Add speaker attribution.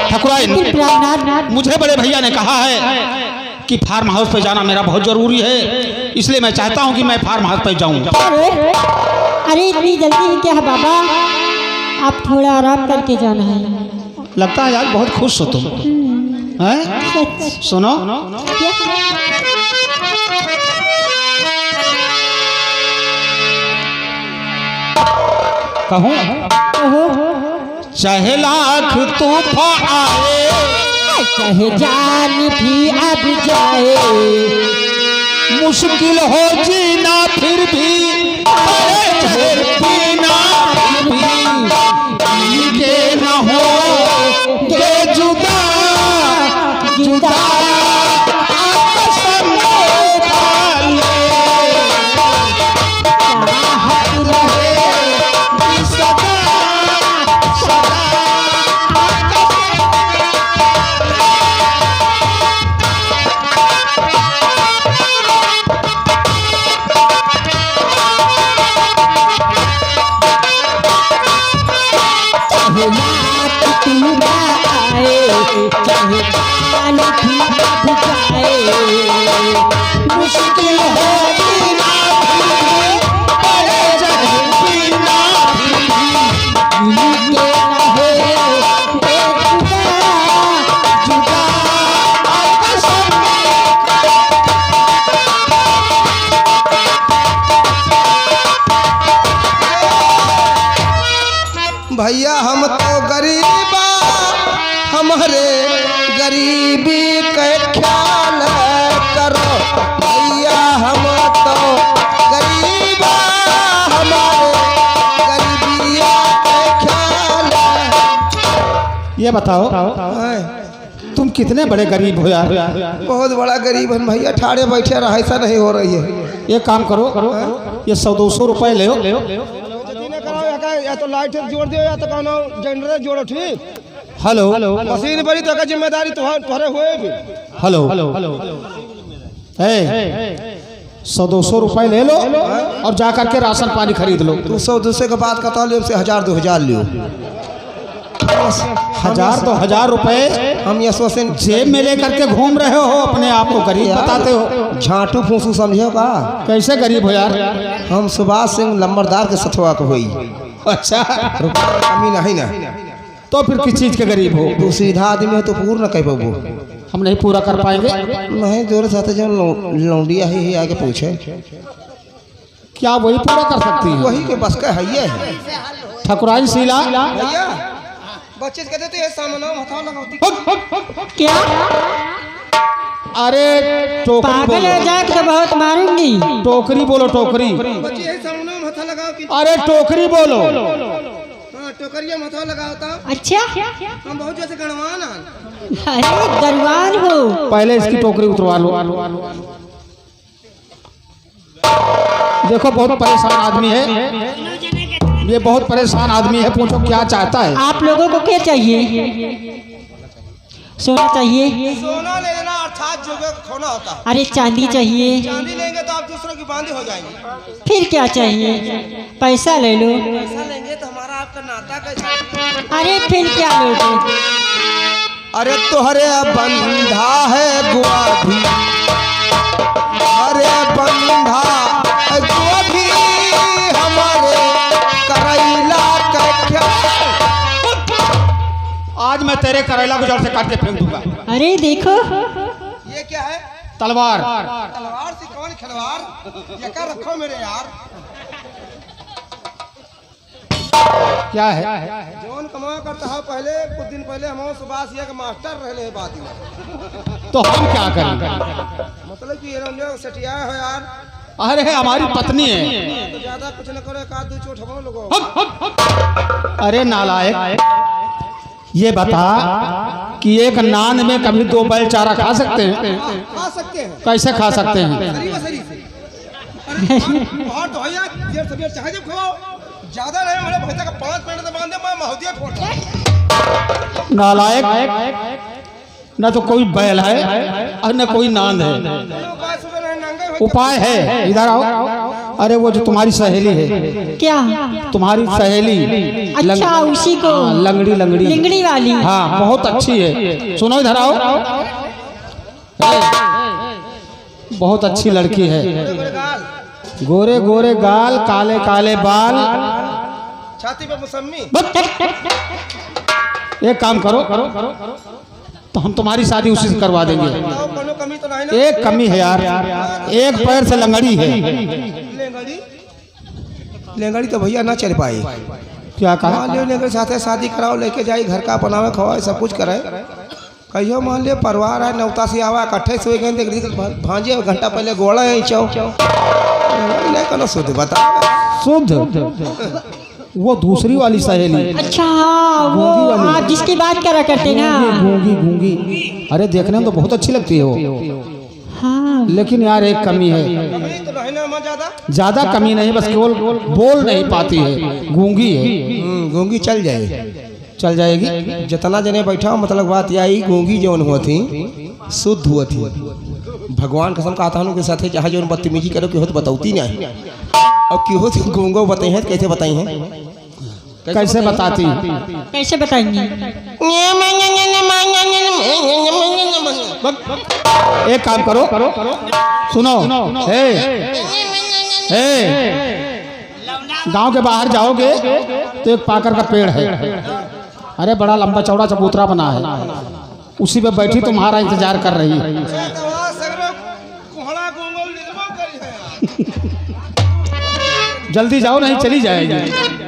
Speaker 1: ठकुराइन, मुझे बड़े भैया ने कहा है कि फार्म हाउस पे जाना मेरा बहुत जरूरी है, इसलिए मैं चाहता हूँ कि मैं फार्म हाउस पे जाऊँ।
Speaker 2: अरे इतनी जल्दी क्या है बाबा, आप थोड़ा आराम करके जाना है।
Speaker 1: लगता है यार बहुत खुश हो तुम, हैं? सुनो, कहूँ चाहे लाख तूफान आए,
Speaker 2: चाहे जान भी अब जाए,
Speaker 1: मुश्किल हो जीना फिर भी, चाहे पीना भी के न हो के जुदा जुदा मुश्किल हो जीना
Speaker 3: भैया हम तो गरीबा, हमारे गरीबी के ख्याल करो भैया, हम तो गरीबा, हमारे गरीबिया के ख्याल।
Speaker 1: ये बताओ तुम कितने बड़े गरीब हो यार?
Speaker 3: बहुत बड़ा गरीब है भैया, ठाड़े बैठे रहा ऐसा नहीं हो रही है।
Speaker 1: एक काम करो, ये 100-200 रुपए ले
Speaker 3: या तो लाइट जोड़ दियो या तो कहना जनरेटर जोड़ो, ठीक?
Speaker 1: हेलो,
Speaker 3: मशीन बड़ी तो का जिम्मेदारी तुम्हारे हुए भी।
Speaker 1: हेलो, 100-200 रुपए ले लो और जा करके राशन पानी खरीद लो।
Speaker 3: 200 के बाद कहता लियो, 1000-2000 लियो।
Speaker 1: 1000 रुपए
Speaker 3: हम ये सोचे
Speaker 1: जेब में लेकर के घूम रहे हो, अपने आप को गरीब बताते हो।
Speaker 3: झाटू फूसू समझे का?
Speaker 1: कैसे गरीब हो यार?
Speaker 3: हम सुभाष सिंह लंबरदार के सथवा को हुई।
Speaker 1: अच्छा,
Speaker 3: रुपया कमी नहीं ना,
Speaker 1: तो फिर किस चीज के गरीब हो?
Speaker 3: तू सीधा आदमी है तो पूर्ण कह पाबो।
Speaker 1: हम नहीं पूरा कर पाएंगे।
Speaker 3: नहीं जोर साथ जो लौंडिया ही आगे पूछे,
Speaker 1: क्या वही पूरा कर सकती है?
Speaker 3: वही के बस का है ये
Speaker 1: ठकुराइन शीला
Speaker 3: भैया। बच्चे कहते थे ये सामान हथा लगाती
Speaker 2: क्या?
Speaker 1: अरे टोकरी
Speaker 2: पागल
Speaker 1: बोलो,
Speaker 2: हो जाए तो बहुत मारूंगी।
Speaker 1: टोकरी बोलो, टोकरी।
Speaker 3: बच्चे ये सामान हथा लगाओ कि
Speaker 1: अरे टोकरी बोलो।
Speaker 3: हां टोकरिया में हथा लगाता।
Speaker 2: अच्छा,
Speaker 3: हम बहुत जैसे गणवान हैं।
Speaker 2: अरे दरबार हो।
Speaker 1: पहले इसकी टोकरी उतरवा लो। देखो बहुत परेशान आदमी है ये, बहुत परेशान आदमी है। पूछो क्या चाहता है?
Speaker 2: आप लोगों को क्या चाहिए? सोना चाहिए?
Speaker 3: सोना ले लेना अर्थात जो खोना होता है।
Speaker 2: अरे चांदी चाहिए?
Speaker 3: चांदी लेंगे तो आप दूसरों की बांधी हो जाएंगे।
Speaker 2: फिर क्या चाहिए? पैसा ले लो।
Speaker 3: पैसा लेंगे तो हमारा आपका नाता कैसा?
Speaker 2: अरे फिर क्या लोगे?
Speaker 3: अरे तोहरे बंधा है गुआभी, अरे बंधा गुआभी हमारे करैला का क्या?
Speaker 1: आज मैं तेरे करेला को जड़ से काट के फेंक दूंगा।
Speaker 2: अरे देखो,
Speaker 3: ये क्या है?
Speaker 1: तलवार।
Speaker 3: तलवार से कौन खिलवाड़? ये क्या रखो मेरे यार।
Speaker 1: क्या है?
Speaker 3: जौन कमा करता है पहले कुछ दिन पहले हम सुभाष ये के मास्टर रहे बात में,
Speaker 1: तो हम क्या करें?
Speaker 3: मतलब कि ये लोग सटिया है यार।
Speaker 1: अरे हमारी पत्नी है।
Speaker 3: तो ज्यादा कुछ न करो, एक आध दो चोट हम लोगों।
Speaker 1: अरे नालायक, ये बता कि एक नान में कभी 2 बैल चारा खा सकते हैं?
Speaker 3: खा सकते हैं।
Speaker 1: कैसे खा सकते हैं?
Speaker 3: सरी से बहुत तो है देर सवेर चाहे जब खाओ, ज्यादा रहे मेरे भैया का 5 मिनट से बांधे मैं महोदय फोड़ता।
Speaker 1: नालायक, न तो कोई बैल है और न कोई नान है। उपाय है, इधर आओ। अरे वो जो तुम्हारी सहेली है,
Speaker 2: क्या?
Speaker 1: तुम्हारी सहेली
Speaker 2: अच्छा उसी को,
Speaker 1: हाँ, लंगड़ी लंगड़ी
Speaker 2: लिंगड़ी वाली।
Speaker 1: हाँ बहुत अच्छी है। सुनो इधर आओ, बहुत अच्छी लड़की है। गोरे गोरे गाल, काले काले बाल,
Speaker 3: छाती पे मौसमी।
Speaker 1: एक काम करो, तो हम तुम्हारी शादी उसी से करवा देंगे।
Speaker 3: कोनो कमी तो नहीं ना?
Speaker 1: एक कमी है यार, एक पैर से लंगड़ी है।
Speaker 3: लेंगड़ी लेंगड़ी तो भैया ना चल पाई।
Speaker 1: क्या कहा?
Speaker 3: मान लियो लेंगड़ी साथे शादी कराओ, लेके जाई, घर का बनावे खवाए सब कुछ करे। कहियो मान लियो परिवार है, नौता से आवा इकट्ठे सोए गए, भांजे घंटा पहले गोड़ा है चौ नहीं कनो शुद्ध बता।
Speaker 1: शुद्ध वो दूसरी वाली सहेली।
Speaker 2: अच्छा वो आप जिसकी बात करा करते ना।
Speaker 1: गूंगी गूंगी, अरे देखने में तो बहुत अच्छी लगती है वो।
Speaker 2: हाँ
Speaker 1: लेकिन यार एक कमी है।
Speaker 3: कमी तो नहीं ना मां ज्यादा?
Speaker 1: ज्यादा कमी नहीं, बस केवल बोल नहीं पाती है, गूंगी है।
Speaker 3: गूंगी चल जाए,
Speaker 1: चल जाएगी।
Speaker 3: जितना जने बैठा मतलब बात यह आई, गूंगी जौन हुआ थी शुद्ध हुआ थी। भगवान कसम कहता हूँ के साथ चाहे जो बदतमीजी करो कि हो तो बताती नहीं, और कि हो तो गूंगो बताई है, कैसे बताई हैं?
Speaker 1: कैसे बताती?
Speaker 2: कैसे बताएंगे?
Speaker 1: एक काम करो, सुनो, गांव के बाहर जाओगे तो एक पाकर का पेड़ है, अरे बड़ा लंबा चौड़ा चबूतरा बना है, उसी पे बैठी तुम्हारा इंतजार कर रही है। जल्दी जाओ नहीं चली जाएगी।